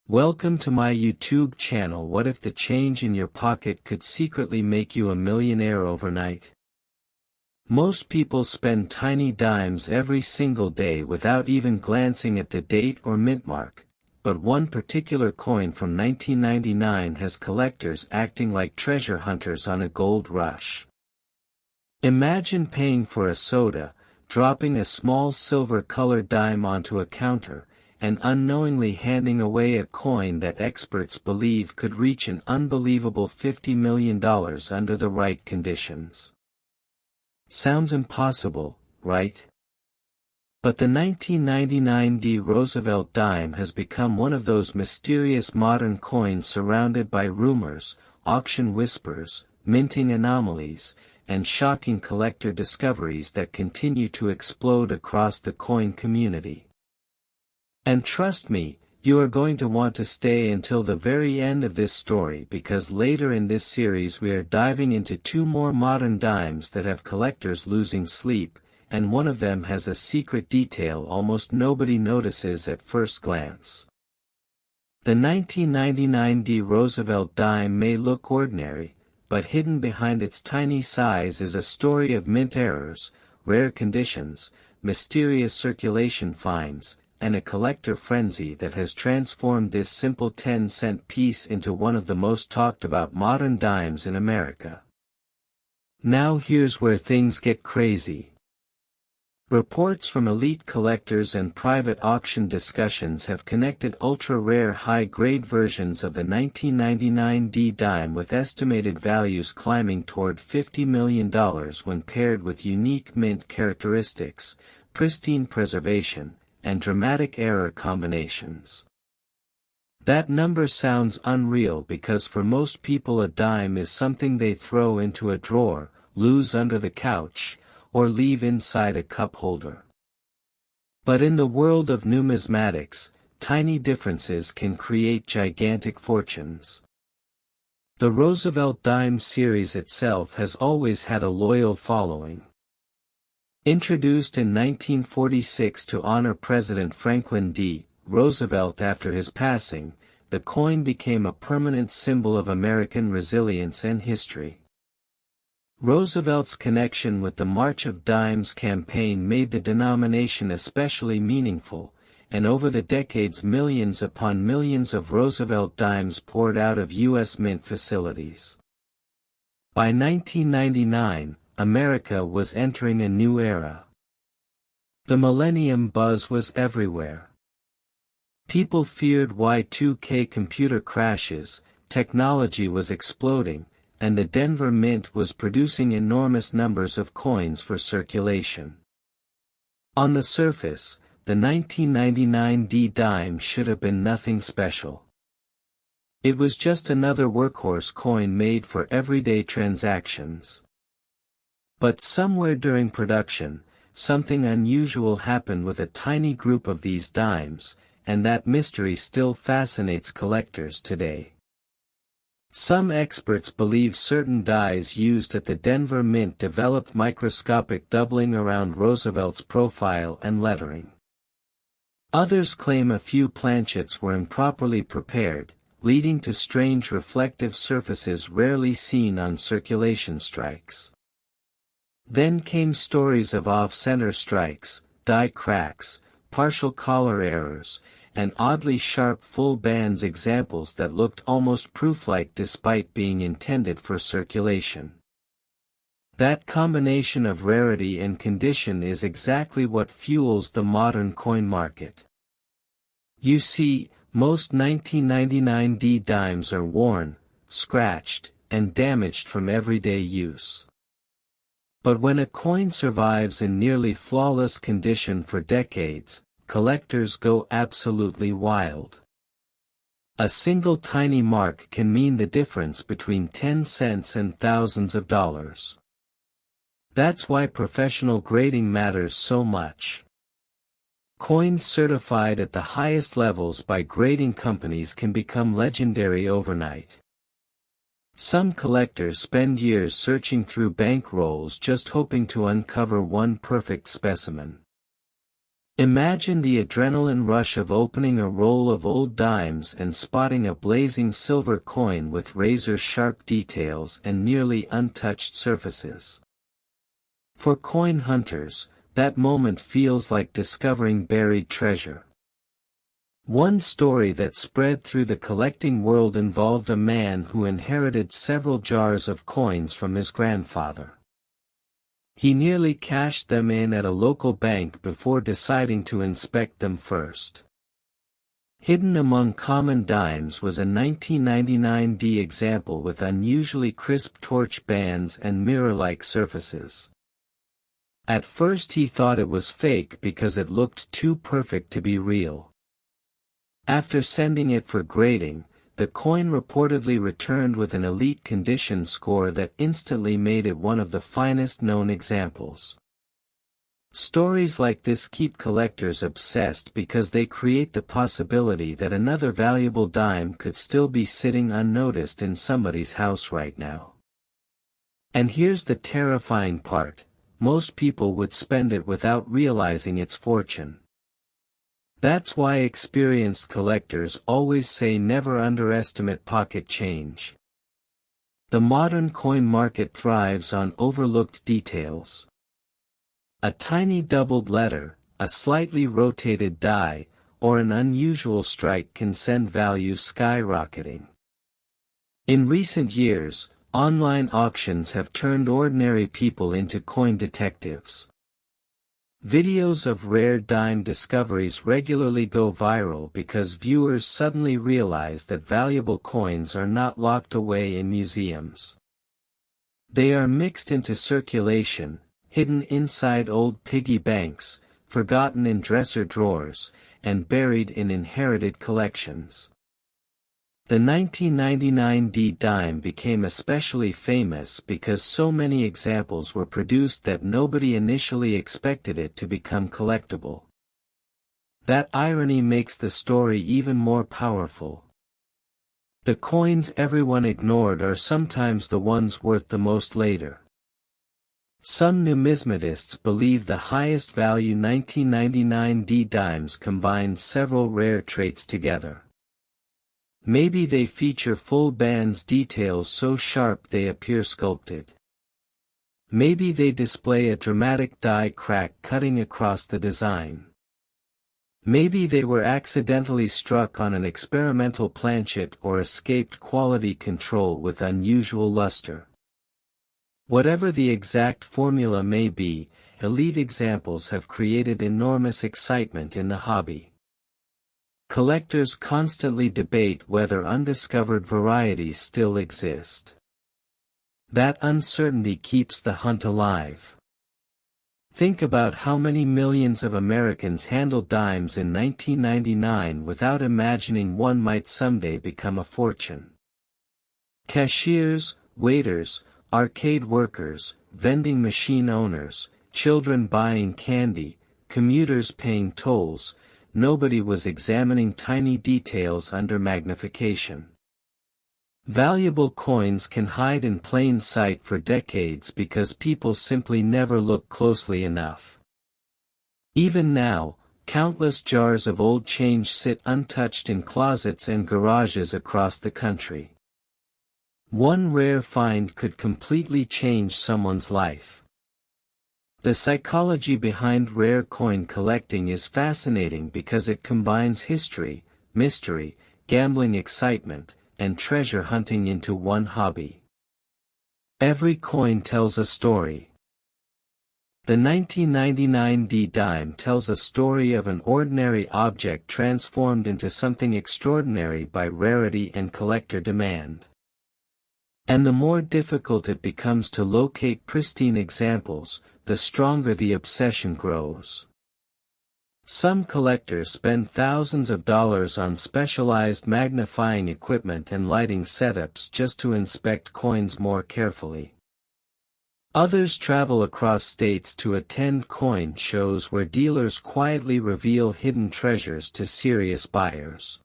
Welcome to my YouTube channel. What if the change in your pocket could secretly make you a millionaire overnight? Most people spend tiny dimes every single day without even glancing at the date or mint mark, but one particular coin from 1999 has collectors acting like treasure hunters on a gold rush. Imagine paying for a soda, dropping a small silver-colored dime onto a counter, and unknowingly handing away a coin that experts believe could reach an unbelievable $50 million under the right conditions. Sounds impossible, right? But the 1999 Roosevelt dime has become one of those mysterious modern coins surrounded by rumors, auction whispers, minting anomalies, and shocking collector discoveries that continue to explode across the coin community. And trust me, you are going to want to stay until the very end of this story because later in this series we are diving into two more modern dimes that have collectors losing sleep, and one of them has a secret detail almost nobody notices at first glance. The 1999 Roosevelt dime may look ordinary, but hidden behind its tiny size is a story of mint errors, rare conditions, mysterious circulation finds, and a collector frenzy that has transformed this simple 10-cent piece into one of the most talked about modern dimes in America. Now here's where things get crazy. Reports from elite collectors and private auction discussions have connected ultra-rare high-grade versions of the 1999 dime with estimated values climbing toward $50 million when paired with unique mint characteristics, pristine preservation, and dramatic error combinations. That number sounds unreal because for most people a dime is something they throw into a drawer, lose under the couch, or leave inside a cup holder. But in the world of numismatics, tiny differences can create gigantic fortunes. The Roosevelt dime series itself has always had a loyal following. Introduced in 1946 to honor President Franklin D. Roosevelt after his passing, the coin became a permanent symbol of American resilience and history. Roosevelt's connection with the March of Dimes campaign made the denomination especially meaningful, and over the decades millions upon millions of Roosevelt dimes poured out of U.S. mint facilities. By 1999, America was entering a new era. The millennium buzz was everywhere. People feared Y2K computer crashes, technology was exploding, and the Denver Mint was producing enormous numbers of coins for circulation. On the surface, the 1999 dime should have been nothing special. It was just another workhorse coin made for everyday transactions. But somewhere during production, something unusual happened with a tiny group of these dimes, and that mystery still fascinates collectors today. Some experts believe certain dies used at the Denver Mint developed microscopic doubling around Roosevelt's profile and lettering. Others claim a few planchets were improperly prepared, leading to strange reflective surfaces rarely seen on circulation strikes. Then came stories of off-center strikes, die cracks, partial collar errors, and oddly sharp full bands examples that looked almost proof-like despite being intended for circulation. That combination of rarity and condition is exactly what fuels the modern coin market. You see, most 1999 dimes are worn, scratched, and damaged from everyday use. But when a coin survives in nearly flawless condition for decades, collectors go absolutely wild. A single tiny mark can mean the difference between 10 cents and thousands of dollars. That's why professional grading matters so much. Coins certified at the highest levels by grading companies can become legendary overnight. Some collectors spend years searching through bank rolls just hoping to uncover one perfect specimen. Imagine the adrenaline rush of opening a roll of old dimes and spotting a blazing silver coin with razor-sharp details and nearly untouched surfaces. For coin hunters, that moment feels like discovering buried treasure. One story that spread through the collecting world involved a man who inherited several jars of coins from his grandfather. He nearly cashed them in at a local bank before deciding to inspect them first. Hidden among common dimes was a 1999 D example with unusually crisp torch bands and mirror-like surfaces. At first he thought it was fake because it looked too perfect to be real. After sending it for grading, the coin reportedly returned with an elite condition score that instantly made it one of the finest known examples. Stories like this keep collectors obsessed because they create the possibility that another valuable dime could still be sitting unnoticed in somebody's house right now. And here's the terrifying part: most people would spend it without realizing its fortune. That's why experienced collectors always say never underestimate pocket change. The modern coin market thrives on overlooked details. A tiny doubled letter, a slightly rotated die, or an unusual strike can send values skyrocketing. In recent years, online auctions have turned ordinary people into coin detectives. Videos of rare dime discoveries regularly go viral because viewers suddenly realize that valuable coins are not locked away in museums. They are mixed into circulation, hidden inside old piggy banks, forgotten in dresser drawers, and buried in inherited collections. The 1999 D dime became especially famous because so many examples were produced that nobody initially expected it to become collectible. That irony makes the story even more powerful. The coins everyone ignored are sometimes the ones worth the most later. Some numismatists believe the highest value 1999 D dimes combine several rare traits together. Maybe they feature full bands details so sharp they appear sculpted. Maybe they display a dramatic die crack cutting across the design. Maybe they were accidentally struck on an experimental planchet or escaped quality control with unusual luster. Whatever the exact formula may be, elite examples have created enormous excitement in the hobby. Collectors constantly debate whether undiscovered varieties still exist. That uncertainty keeps the hunt alive. Think about how many millions of Americans handled dimes in 1999 without imagining one might someday become a fortune. Cashiers, waiters, arcade workers, vending machine owners, children buying candy, commuters paying tolls. Nobody was examining tiny details under magnification. Valuable coins can hide in plain sight for decades because people simply never look closely enough. Even now, countless jars of old change sit untouched in closets and garages across the country. One rare find could completely change someone's life. The psychology behind rare coin collecting is fascinating because it combines history, mystery, gambling excitement, and treasure hunting into one hobby. Every coin tells a story. The 1999 D dime tells a story of an ordinary object transformed into something extraordinary by rarity and collector demand. And the more difficult it becomes to locate pristine examples, the stronger the obsession grows. Some collectors spend thousands of dollars on specialized magnifying equipment and lighting setups just to inspect coins more carefully. Others travel across states to attend coin shows where dealers quietly reveal hidden treasures to serious buyers.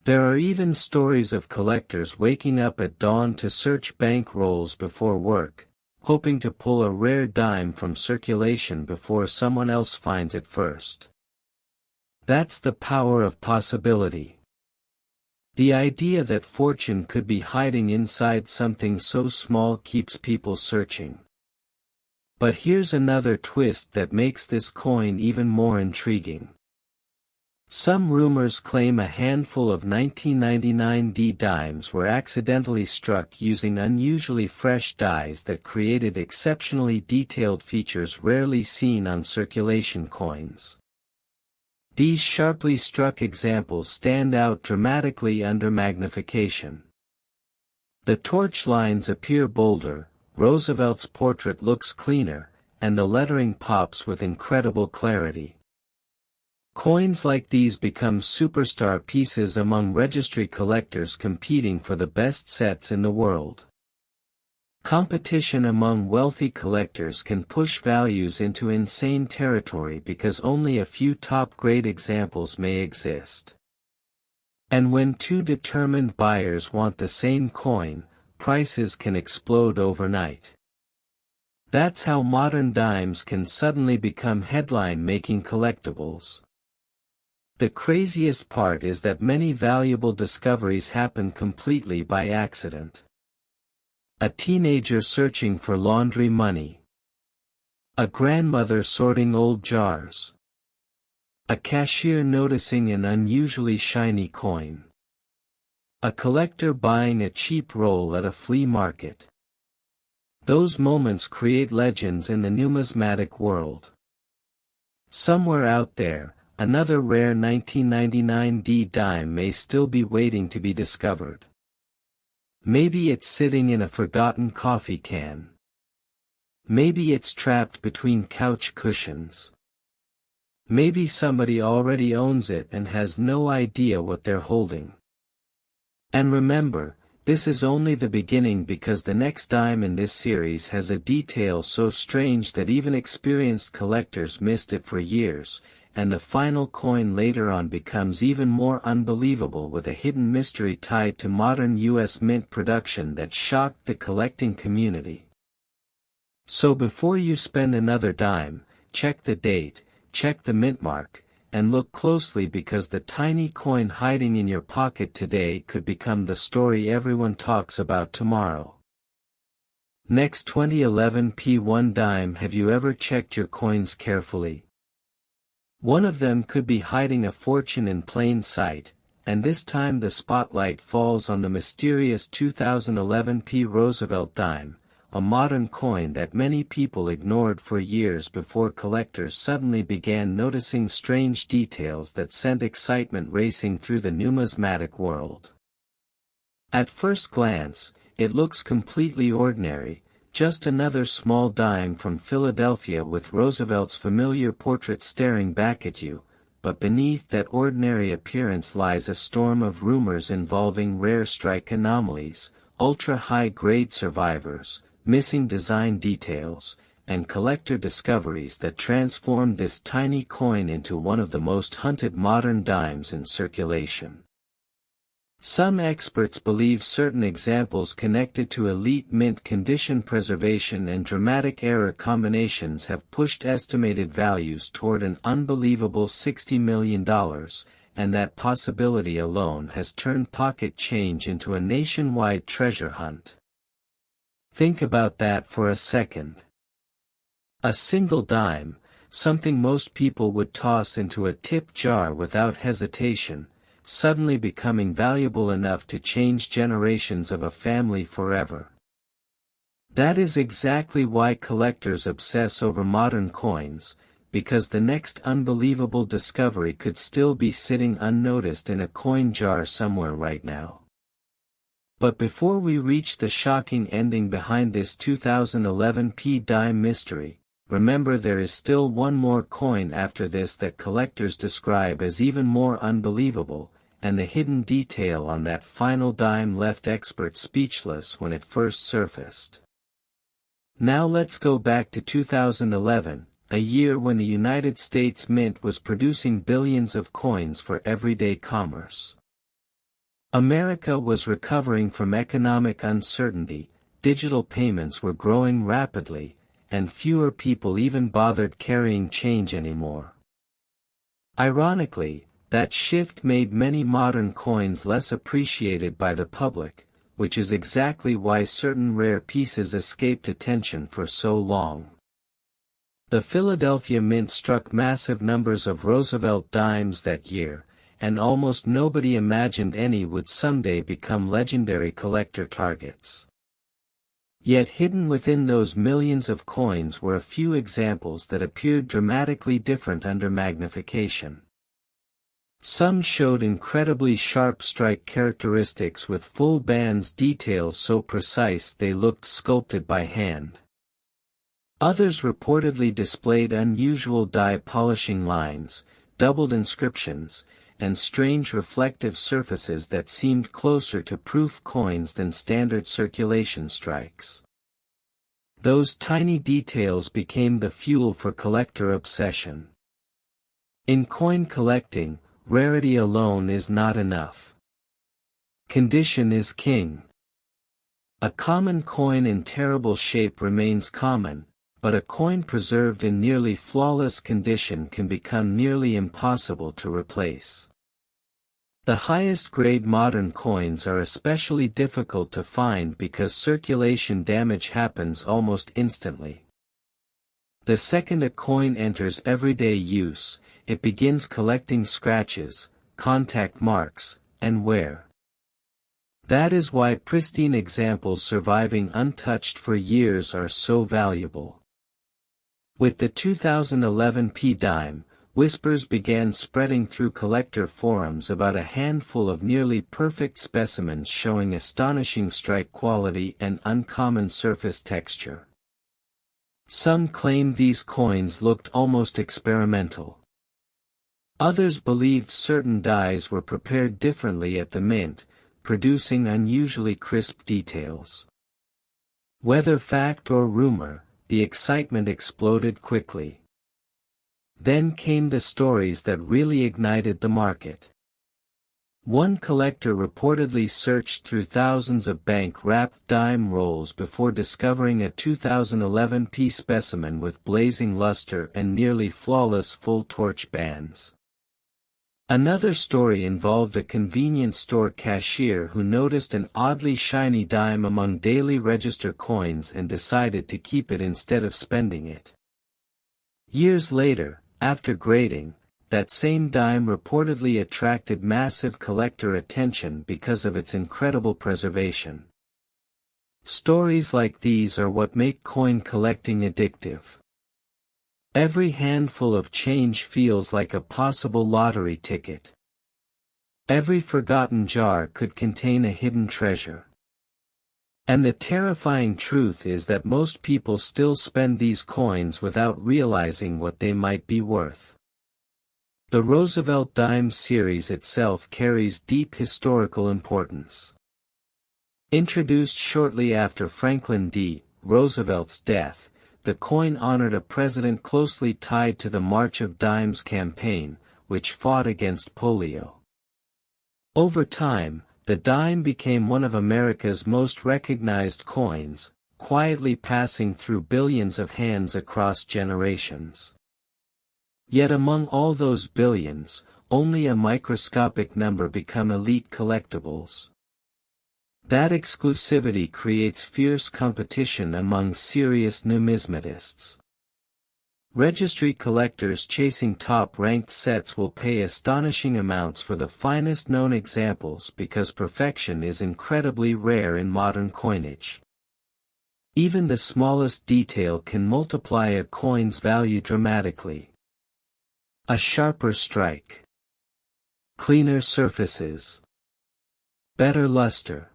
There are even stories of collectors waking up at dawn to search bank rolls before work, hoping to pull a rare dime from circulation before someone else finds it first. That's the power of possibility. The idea that fortune could be hiding inside something so small keeps people searching. But here's another twist that makes this coin even more intriguing. Some rumors claim a handful of 1999 D dimes were accidentally struck using unusually fresh dies that created exceptionally detailed features rarely seen on circulation coins. These sharply struck examples stand out dramatically under magnification. The torch lines appear bolder, Roosevelt's portrait looks cleaner, and the lettering pops with incredible clarity. Coins like these become superstar pieces among registry collectors competing for the best sets in the world. Competition among wealthy collectors can push values into insane territory because only a few top-grade examples may exist. And when two determined buyers want the same coin, prices can explode overnight. That's how modern dimes can suddenly become headline-making collectibles. The craziest part is that many valuable discoveries happen completely by accident. A teenager searching for laundry money. A grandmother sorting old jars. A cashier noticing an unusually shiny coin. A collector buying a cheap roll at a flea market. Those moments create legends in the numismatic world. Somewhere out there, another rare 1999 D dime may still be waiting to be discovered. Maybe it's sitting in a forgotten coffee can. Maybe it's trapped between couch cushions. Maybe somebody already owns it and has no idea what they're holding. And remember, this is only the beginning because the next dime in this series has a detail so strange that even experienced collectors missed it for years, and the final coin later on becomes even more unbelievable with a hidden mystery tied to modern U.S. mint production that shocked the collecting community. So before you spend another dime, check the date, check the mint mark, and look closely because the tiny coin hiding in your pocket today could become the story everyone talks about tomorrow. Next 2011 P1 dime. Have you ever checked your coins carefully? One of them could be hiding a fortune in plain sight, and this time the spotlight falls on the mysterious 2011 P. Roosevelt dime, a modern coin that many people ignored for years before collectors suddenly began noticing strange details that sent excitement racing through the numismatic world. At first glance, it looks completely ordinary, just another small dime from Philadelphia with Roosevelt's familiar portrait staring back at you, but beneath that ordinary appearance lies a storm of rumors involving rare strike anomalies, ultra-high-grade survivors, missing design details, and collector discoveries that transformed this tiny coin into one of the most hunted modern dimes in circulation. Some experts believe certain examples connected to elite mint condition preservation and dramatic error combinations have pushed estimated values toward an unbelievable $60 million, and that possibility alone has turned pocket change into a nationwide treasure hunt. Think about that for a second. A single dime, something most people would toss into a tip jar without hesitation, suddenly becoming valuable enough to change generations of a family forever. That is exactly why collectors obsess over modern coins, because the next unbelievable discovery could still be sitting unnoticed in a coin jar somewhere right now. But before we reach the shocking ending behind this 2011 P dime mystery, remember there is still one more coin after this that collectors describe as even more unbelievable, and the hidden detail on that final dime left experts speechless when it first surfaced. Now let's go back to 2011, a year when the United States Mint was producing billions of coins for everyday commerce. America was recovering from economic uncertainty, digital payments were growing rapidly, and fewer people even bothered carrying change anymore. Ironically, that shift made many modern coins less appreciated by the public, which is exactly why certain rare pieces escaped attention for so long. The Philadelphia Mint struck massive numbers of Roosevelt dimes that year, and almost nobody imagined any would someday become legendary collector targets. Yet hidden within those millions of coins were a few examples that appeared dramatically different under magnification. Some showed incredibly sharp strike characteristics with full bands, details so precise they looked sculpted by hand. Others reportedly displayed unusual die polishing lines, doubled inscriptions, and strange reflective surfaces that seemed closer to proof coins than standard circulation strikes. Those tiny details became the fuel for collector obsession. In coin collecting, rarity alone is not enough. Condition is king. A common coin in terrible shape remains common, but a coin preserved in nearly flawless condition can become nearly impossible to replace. The highest-grade modern coins are especially difficult to find because circulation damage happens almost instantly. The second a coin enters everyday use, it begins collecting scratches, contact marks, and wear. That is why pristine examples surviving untouched for years are so valuable. With the 2011 P-dime, whispers began spreading through collector forums about a handful of nearly perfect specimens showing astonishing strike quality and uncommon surface texture. Some claimed these coins looked almost experimental. Others believed certain dies were prepared differently at the mint, producing unusually crisp details. Whether fact or rumor, the excitement exploded quickly. Then came the stories that really ignited the market. One collector reportedly searched through thousands of bank-wrapped dime rolls before discovering a 2011 P specimen with blazing luster and nearly flawless full torch bands. Another story involved a convenience store cashier who noticed an oddly shiny dime among daily register coins and decided to keep it instead of spending it. Years later, after grading, that same dime reportedly attracted massive collector attention because of its incredible preservation. Stories like these are what make coin collecting addictive. Every handful of change feels like a possible lottery ticket. Every forgotten jar could contain a hidden treasure. And the terrifying truth is that most people still spend these coins without realizing what they might be worth. The Roosevelt dime series itself carries deep historical importance. Introduced shortly after Franklin D. Roosevelt's death, the coin honored a president closely tied to the March of Dimes campaign, which fought against polio. Over time, the dime became one of America's most recognized coins, quietly passing through billions of hands across generations. Yet among all those billions, only a microscopic number become elite collectibles. That exclusivity creates fierce competition among serious numismatists. Registry collectors chasing top-ranked sets will pay astonishing amounts for the finest known examples because perfection is incredibly rare in modern coinage. Even the smallest detail can multiply a coin's value dramatically. A sharper strike. Cleaner surfaces. Better luster.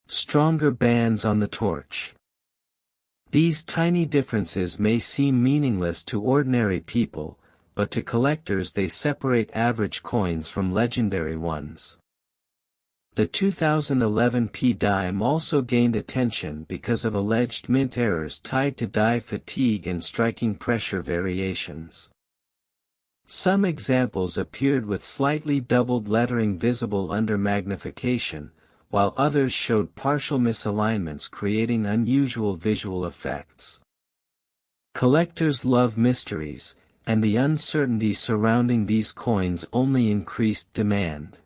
Stronger bands on the torch. These tiny differences may seem meaningless to ordinary people, but to collectors they separate average coins from legendary ones. The 2011 P-dime also gained attention because of alleged mint errors tied to die fatigue and striking pressure variations. Some examples appeared with slightly doubled lettering visible under magnification, while others showed partial misalignments creating unusual visual effects. Collectors love mysteries, and the uncertainty surrounding these coins only increased demand.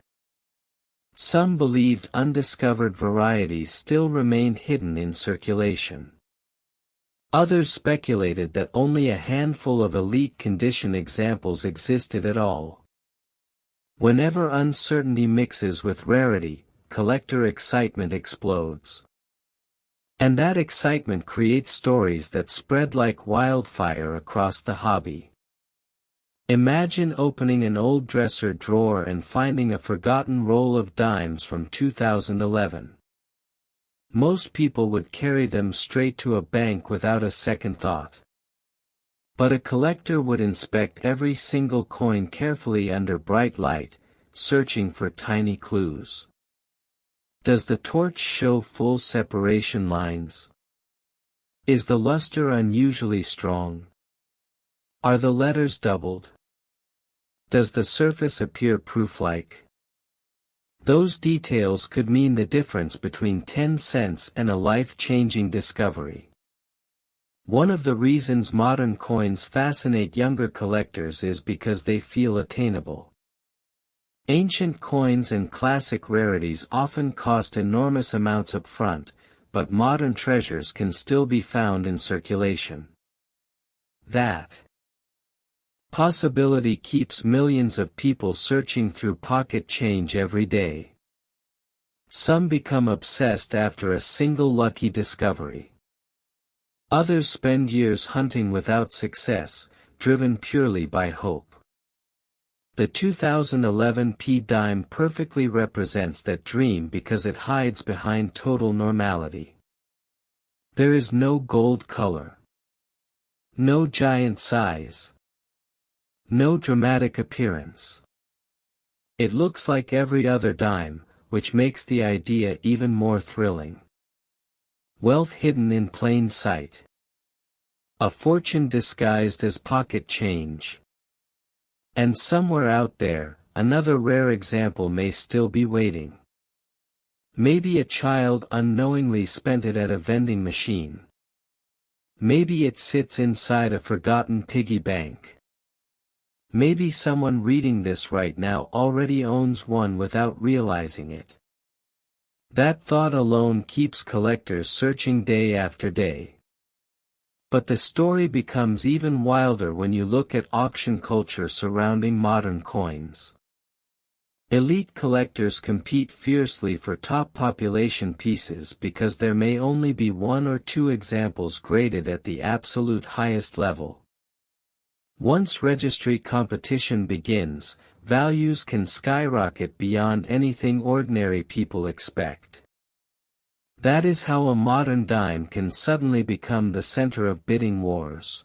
Some believed undiscovered varieties still remained hidden in circulation. Others speculated that only a handful of elite condition examples existed at all. Whenever uncertainty mixes with rarity, collector excitement explodes. And that excitement creates stories that spread like wildfire across the hobby. Imagine opening an old dresser drawer and finding a forgotten roll of dimes from 2011. Most people would carry them straight to a bank without a second thought. But a collector would inspect every single coin carefully under bright light, searching for tiny clues. Does the torch show full separation lines? Is the luster unusually strong? Are the letters doubled? Does the surface appear proof-like? Those details could mean the difference between 10 cents and a life-changing discovery. One of the reasons modern coins fascinate younger collectors is because they feel attainable. Ancient coins and classic rarities often cost enormous amounts up front, but modern treasures can still be found in circulation. That possibility keeps millions of people searching through pocket change every day. Some become obsessed after a single lucky discovery. Others spend years hunting without success, driven purely by hope. The 2011 P dime perfectly represents that dream because it hides behind total normality. There is no gold color. No giant size. No dramatic appearance. It looks like every other dime, which makes the idea even more thrilling. Wealth hidden in plain sight. A fortune disguised as pocket change. And somewhere out there, another rare example may still be waiting. Maybe a child unknowingly spent it at a vending machine. Maybe it sits inside a forgotten piggy bank. Maybe someone reading this right now already owns one without realizing it. That thought alone keeps collectors searching day after day. But the story becomes even wilder when you look at auction culture surrounding modern coins. Elite collectors compete fiercely for top population pieces because there may only be one or two examples graded at the absolute highest level. Once registry competition begins, values can skyrocket beyond anything ordinary people expect. That is how a modern dime can suddenly become the center of bidding wars.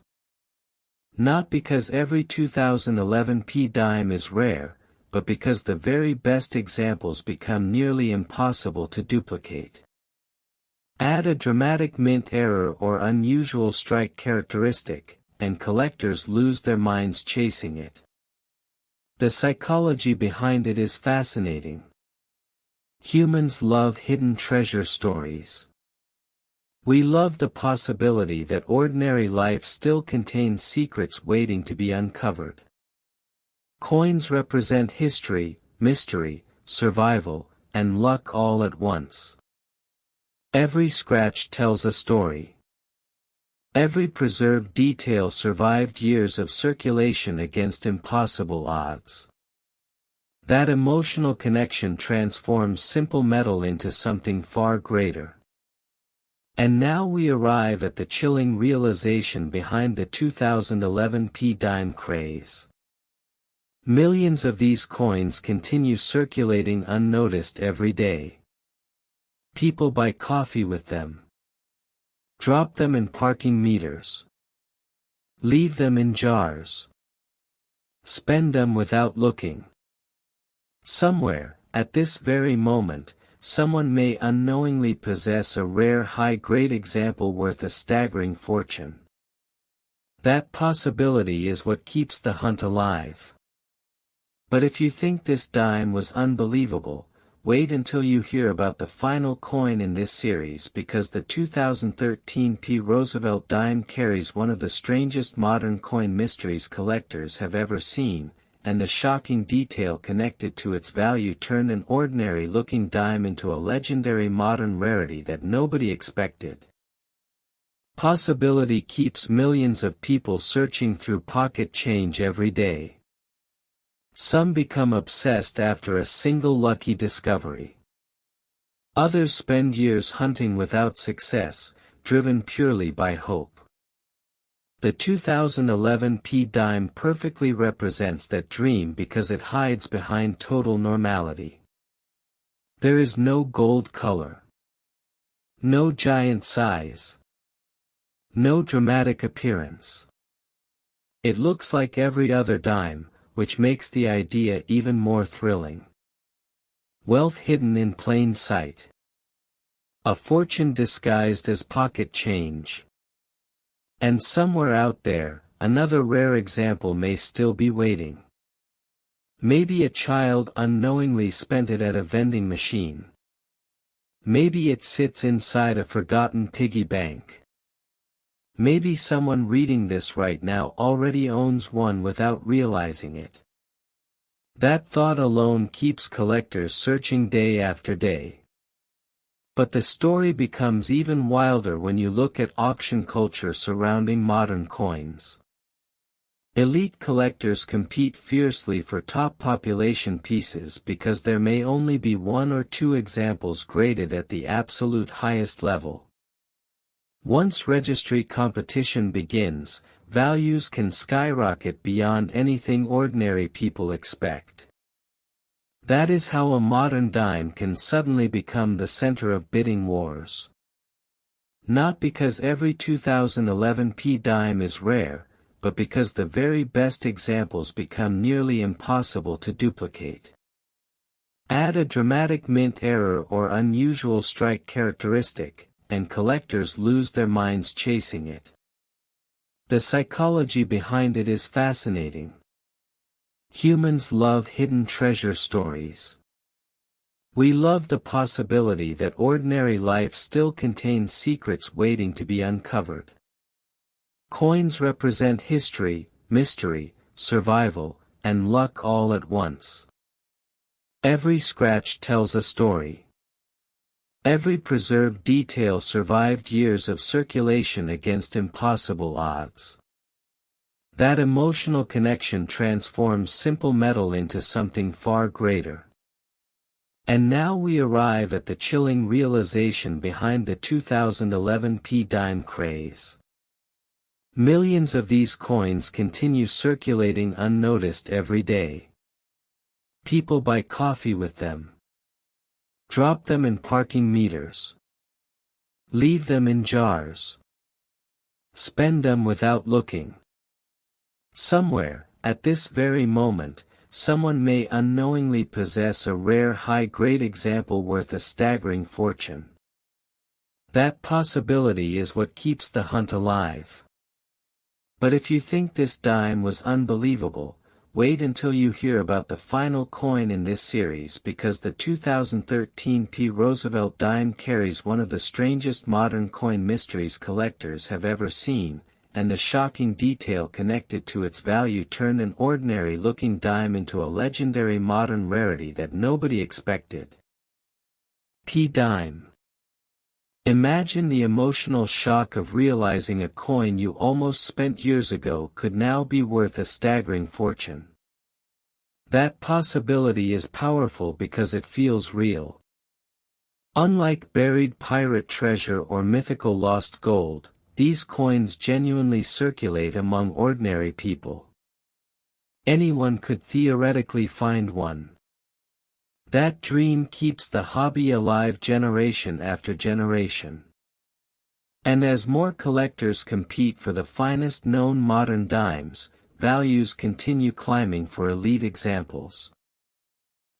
Not because every 2011 P dime is rare, but because the very best examples become nearly impossible to duplicate. Add a dramatic mint error or unusual strike characteristic, and collectors lose their minds chasing it. The psychology behind it is fascinating. Humans love hidden treasure stories. We love the possibility that ordinary life still contains secrets waiting to be uncovered. Coins represent history, mystery, survival, and luck all at once. Every scratch tells a story. Every preserved detail survived years of circulation against impossible odds. That emotional connection transforms simple metal into something far greater. And now we arrive at the chilling realization behind the 2011 P dime craze. Millions of these coins continue circulating unnoticed every day. People buy coffee with them. Drop them in parking meters. Leave them in jars. Spend them without looking. Somewhere, at this very moment, someone may unknowingly possess a rare high-grade example worth a staggering fortune. That possibility is what keeps the hunt alive. But if you think this dime was unbelievable, wait until you hear about the final coin in this series because the 2013 P. Roosevelt dime carries one of the strangest modern coin mysteries collectors have ever seen, and the shocking detail connected to its value turned an ordinary-looking dime into a legendary modern rarity that nobody expected. Possibility keeps millions of people searching through pocket change every day. Some become obsessed after a single lucky discovery. Others spend years hunting without success, driven purely by hope. The 2011 P dime perfectly represents that dream because it hides behind total normality. There is no gold color. No giant size. No dramatic appearance. It looks like every other dime, which makes the idea even more thrilling. Wealth hidden in plain sight. A fortune disguised as pocket change. And somewhere out there, another rare example may still be waiting. Maybe a child unknowingly spent it at a vending machine. Maybe it sits inside a forgotten piggy bank. Maybe someone reading this right now already owns one without realizing it. That thought alone keeps collectors searching day after day. But the story becomes even wilder when you look at auction culture surrounding modern coins. Elite collectors compete fiercely for top population pieces because there may only be one or two examples graded at the absolute highest level. Once registry competition begins, values can skyrocket beyond anything ordinary people expect. That is how a modern dime can suddenly become the center of bidding wars. Not because every 2011 P dime is rare, but because the very best examples become nearly impossible to duplicate. Add a dramatic mint error or unusual strike characteristic, and collectors lose their minds chasing it. The psychology behind it is fascinating. Humans love hidden treasure stories. We love the possibility that ordinary life still contains secrets waiting to be uncovered. Coins represent history, mystery, survival, and luck all at once. Every scratch tells a story. Every preserved detail survived years of circulation against impossible odds. That emotional connection transforms simple metal into something far greater. And now we arrive at the chilling realization behind the 2011 P dime craze. Millions of these coins continue circulating unnoticed every day. People buy coffee with them. Drop them in parking meters. Leave them in jars. Spend them without looking. Somewhere, at this very moment, someone may unknowingly possess a rare high-grade example worth a staggering fortune. That possibility is what keeps the hunt alive. But if you think this dime was unbelievable, wait until you hear about the final coin in this series because the 2013 P. Roosevelt dime carries one of the strangest modern coin mysteries collectors have ever seen, and the shocking detail connected to its value turned an ordinary-looking dime into a legendary modern rarity that nobody expected. P dime. Imagine the emotional shock of realizing a coin you almost spent years ago could now be worth a staggering fortune. That possibility is powerful because it feels real. Unlike buried pirate treasure or mythical lost gold, these coins genuinely circulate among ordinary people. Anyone could theoretically find one. That dream keeps the hobby alive generation after generation. And as more collectors compete for the finest known modern dimes, values continue climbing for elite examples.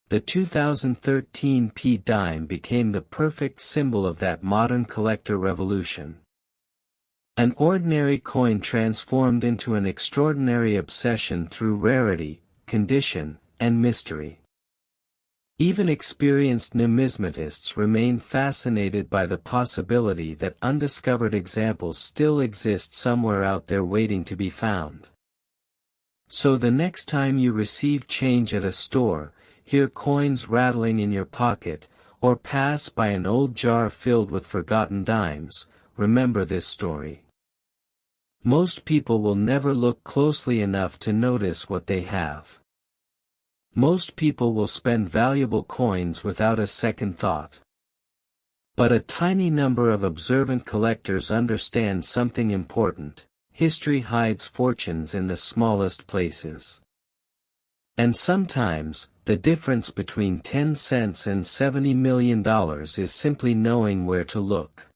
The 2013 P dime became the perfect symbol of that modern collector revolution. An ordinary coin transformed into an extraordinary obsession through rarity, condition, and mystery. Even experienced numismatists remain fascinated by the possibility that undiscovered examples still exist somewhere out there waiting to be found. So the next time you receive change at a store, hear coins rattling in your pocket, or pass by an old jar filled with forgotten dimes, remember this story. Most people will never look closely enough to notice what they have. Most people will spend valuable coins without a second thought. But a tiny number of observant collectors understand something important: history hides fortunes in the smallest places. And sometimes, the difference between 10 cents and $70 million is simply knowing where to look.